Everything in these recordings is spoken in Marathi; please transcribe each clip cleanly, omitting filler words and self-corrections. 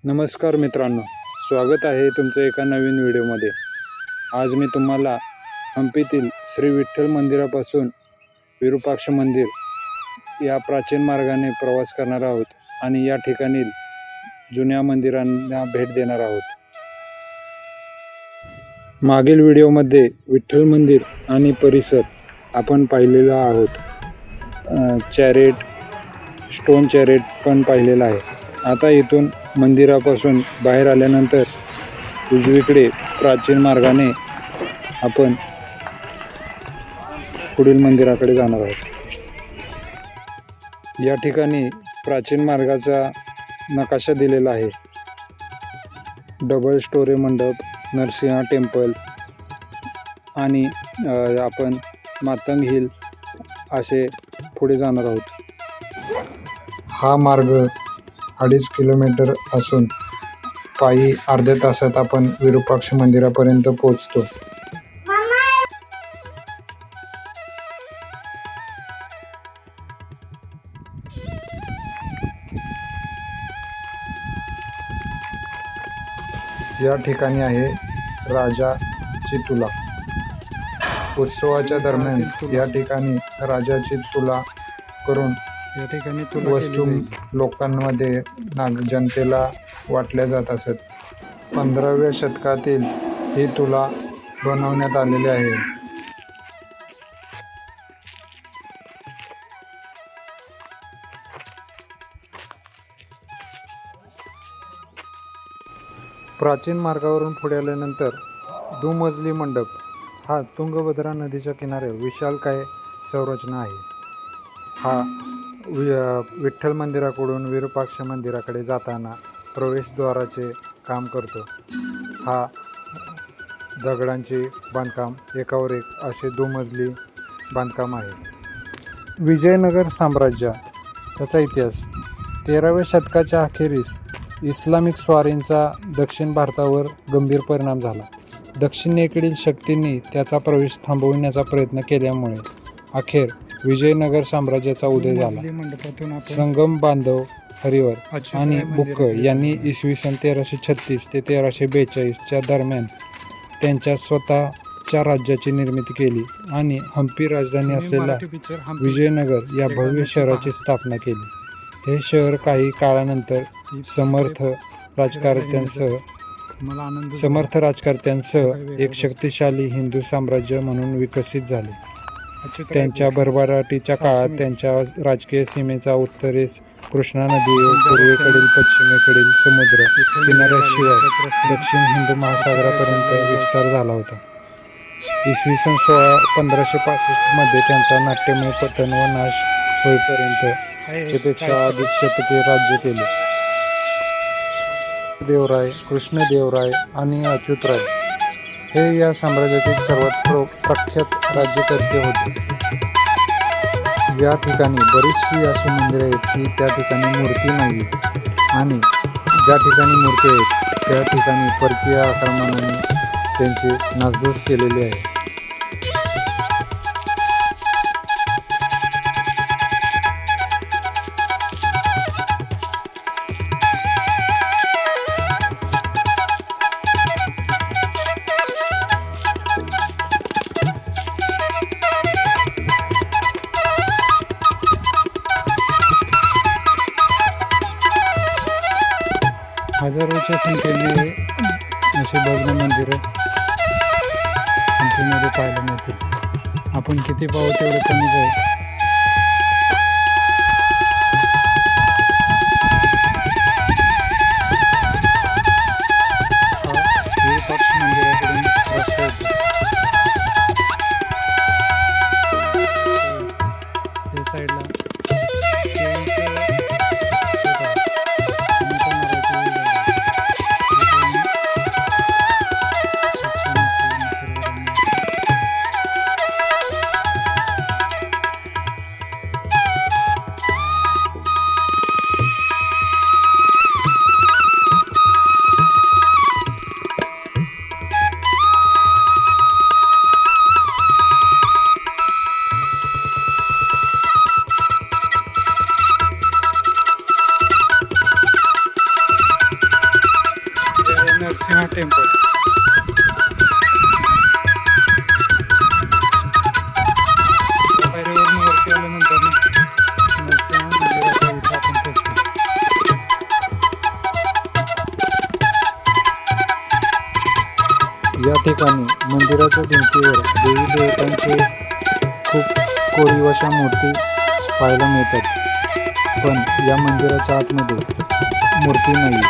नमस्कार मित्रांनो, स्वागत आहे तुमचं एका नवीन व्हिडिओमध्ये. आज मी तुम्हाला हम्पीतील श्री विठ्ठल मंदिरापासून विरूपाक्ष मंदिर या प्राचीन मार्गाने प्रवास करणार आहोत आणि या ठिकाणी जुन्या मंदिरांना भेट देणार आहोत. मागील व्हिडिओमध्ये विठ्ठल मंदिर आणि परिसर आपण पाहिलेला आहोत. स्टोन चॅरेट पण पाहिलेला आहे. आता इथून मंदिरापासून बाहेर आल्यानंतर उजवीकडे प्राचीन मार्गाने आपण पुढील मंदिराकडे जाणार आहोत. या ठिकाणी प्राचीन मार्गाचा नकाशा दिलेला आहे. Double storey mandapa, Narasimha temple आणि आपण मातंग हिल असे पुढे जाणार आहोत. हा मार्ग 2.5 किलोमीटर असून पायी अर्ध्या तासात आपण विरूपाक्ष मंदिरापर्यंत पोहोचतो. या ठिकाणी आहे राजाची तुला. उत्सवाच्या दरम्यान या ठिकाणी राजाची तुला करून या ठिकाणी वस्तू लोकांमध्ये जनतेला वाटल्या जात असत. 15व्या शतकातील ही तुला बनवण्यात आलेली आहे. प्राचीन मार्गावरून पुढे आल्यानंतर दुमजली मंडप हा तुंगभद्रा नदीच्या किनाऱ्यावर विशालकाय संरचना आहे. हा विठ्ठल मंदिराकडून विरूपाक्ष मंदिराकडे जाताना प्रवेशद्वाराचे काम करतो. हा दगडांचे बांधकाम एकावर एक असे दुमजली बांधकाम आहे. विजयनगर साम्राज्य, त्याचा इतिहास 13व्या शतकाच्या अखेरीस इस्लामिक स्वारींचा दक्षिण भारतावर गंभीर परिणाम झाला. दक्षिणेकडील शक्तींनी त्याचा प्रवेश थांबविण्याचा प्रयत्न केल्यामुळे अखेर विजयनगर साम्राज्याचा उदय झाला. संगम बांधव हरिवर आणि बुक्क यांनी इसवी सन 1336 ते 1342 दरम्यान त्यांच्या स्वतःच्या राज्याची निर्मिती केली आणि हम्पी राजधानी असलेल्या विजयनगर या भव्य शहराची स्थापना केली. हे शहर काही काळानंतर समर्थ राजकारत्यांसह एक शक्तिशाली हिंदू साम्राज्य म्हणून विकसित झाले. त्यांच्या भरभराटीच्या काळात त्यांच्या राजकीय सीमेचा उत्तरेस कृष्णा नदी व पूर्वेकडील पश्चिमेकडील समुद्र किनाऱ्याशिवाय दक्षिण हिंद महासागरापर्यंत विस्तार झाला होता. इसवी सन 1565 मध्ये त्यांचा नाट्यमय पतन व नाश होईपर्यंत पेक्षा अधिक शतके राज्य केले. देवराय, कृष्णदेवराय आणि अच्युतराय हे या साम्राज्यातील सर्वात प्रख्यात राज्यकर्ते होते. या ठिकाणी बरीचशी अशी मंदिरे आहेत की त्या ठिकाणी मूर्ती नाही आणि ज्या ठिकाणी मूर्ती आहेत त्या ठिकाणी परकीय आक्रमणाने त्यांची नासधूस केलेली आहे. हजारोच्या संख्येने असे भव्य मंदिरं हम्पीमध्ये पाहायला मिळतील. आपण किती पाहू तेवढं कमीच आहे. विरूपाक्ष मंदिराकडून रस्ता येतो. या साईडला नरसिंह टेम्पल. पायरीवरून वरती आल्यानंतर नरसिंह मंदिराच्या इथं आपण पोहोचतो. या ठिकाणी मंदिराच्या भिंतीवर देवी देवतांचे खूप कोरीव अशा मूर्ती पाहायला मिळतात. पण या मंदिराच्या आतमध्ये मूर्ती नाही.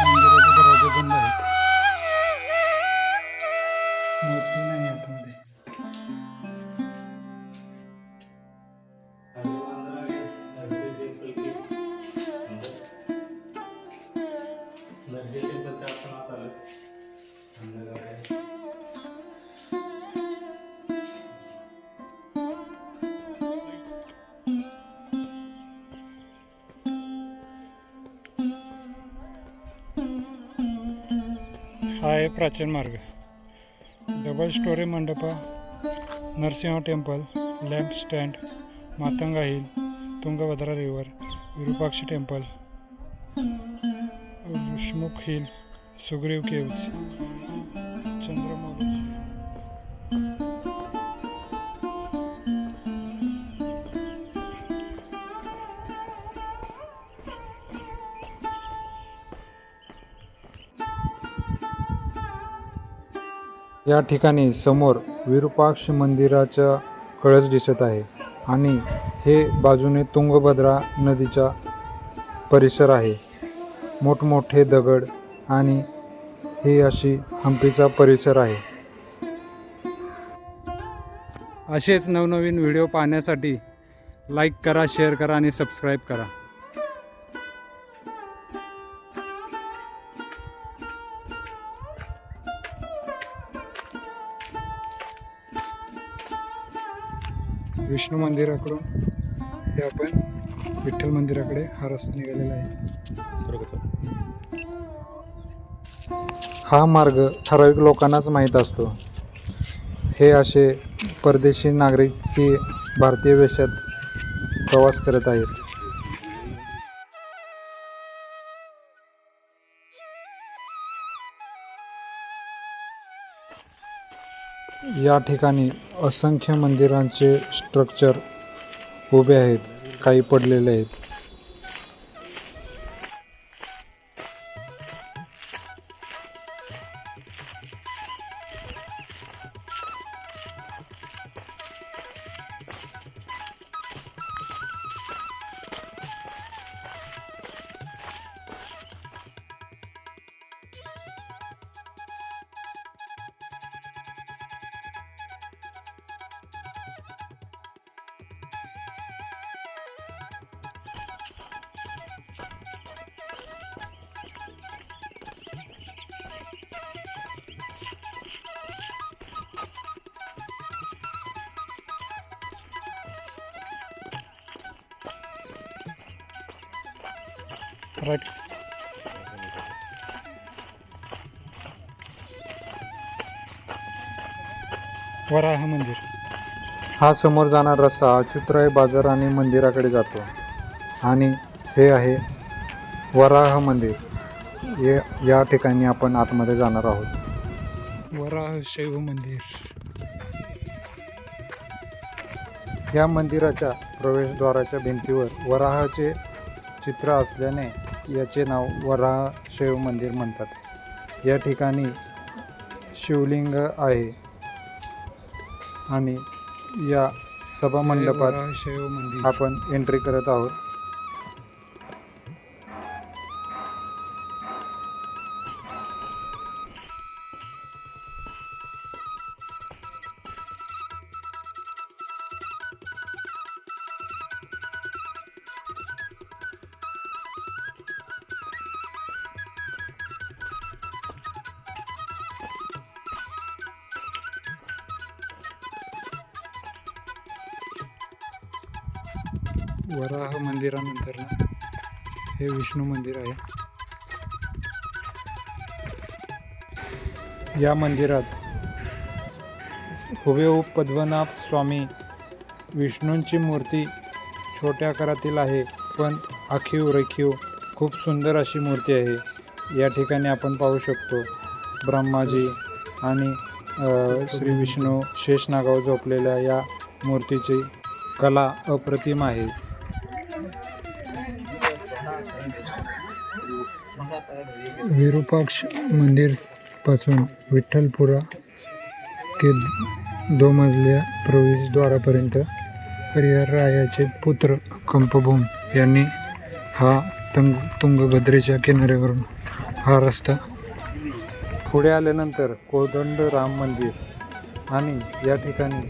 मंदिराचे दरवाजे बंद आहेत. मूर्ती नाही आतमध्ये. हा आहे प्राचीन मार्ग. Double storey mandapa, Narasimha temple, lamp stand, Matanga hill, Tungabhadra river, Virupaksha temple, Vishnumukha hill, Sugriva caves, Chandramouli. या ठिकाणी समोर विरूपाक्ष मंदिराचा कळस दिसत आहे आणि हे बाजूने तुंगभद्रा नदीचा परिसर आहे. मोठमोठे दगड आणि हे अशी हंपीचा परिसर आहे. असेच नवनवीन व्हिडिओ पाहण्यासाठी लाईक करा, शेअर करा आणि सबस्क्राईब करा. विष्णू मंदिराकडून हे आपण विठ्ठल मंदिराकडे हा रस्ता निघालेला आहे. हा मार्ग ठराविक लोकांनाच माहीत असतो. हे असे परदेशी नागरिक ही भारतीय वेशात प्रवास करत आहेत. या ठिकाणी असंख्य मंदिरांचे स्ट्रक्चर उभे आहेत, काही पडलेले आहेत. राईट. वराह मंदिर. हा समोर जाणारा रस्ता अच्युतराय बाजार आणि मंदिराकडे जातो आणि हे आहे वराह मंदिर. या ठिकाणी आपण आतमध्ये जाणार आहोत. वराह शैव मंदिर. या मंदिराच्या प्रवेशद्वाराच्या भिंतीवर वराहाचे चित्र असल्याने याचे नाव वराह शैव मंदिर म्हणतात. या ठिकाणी शिवलिंग आहे आणि या सभामंडपात शैव मंदिर आपण एंट्री करत आहोत. वराह मंदिरानंतर हे विष्णू मंदिर आहे. या मंदिरात हुबेहूब पद्मनाभ स्वामी विष्णूंची मूर्ती छोट्या आकारातील आहे, पण आखीव रेखीव खूप सुंदर अशी मूर्ती आहे. या ठिकाणी आपण पाहू शकतो ब्रह्माजी आणि श्री विष्णू शेषनागावर झोपलेल्या या मूर्तीची कला अप्रतिम आहे. विरूपाक्ष मंदिर पासून विठ्ठलपुरा के 2 मजल्या प्रवेशद्वारापर्यंत हरिहररायाचे पुत्र कंपभूम यांनी हा तुंगभद्रेच्या किनाऱ्यावरून हा रस्ता. पुढे आल्यानंतर कोदंड राम मंदिर आणि या ठिकाणी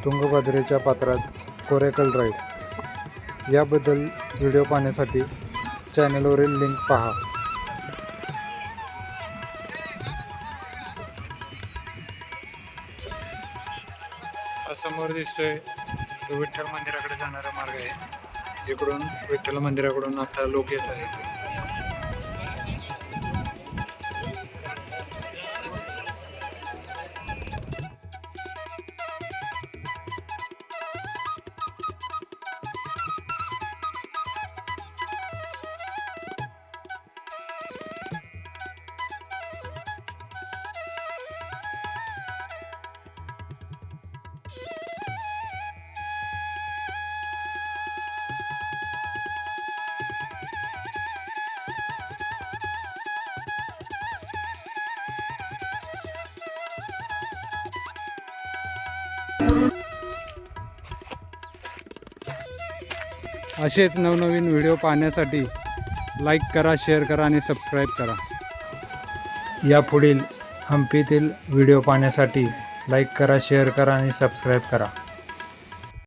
तुंगभद्रेच्या पात्रात कोरेकल राईड. याबद्दल व्हिडिओ पाहण्यासाठी चॅनलवरील लिंक पहा. समोर दिसतोय तो विठ्ठल मंदिराकडे जाणारा मार्ग आहे. इकडून विठ्ठल मंदिराकडून आता लोक येत आहेत. असेच नवनवीन व्हिडिओ पाहण्यासाठी लाईक करा, शेअर करा आणि सबस्क्राईब करा. यापुढील हम्पीतील व्हिडिओ पाहण्यासाठी लाईक करा, शेअर करा आणि सबस्क्राईब करा.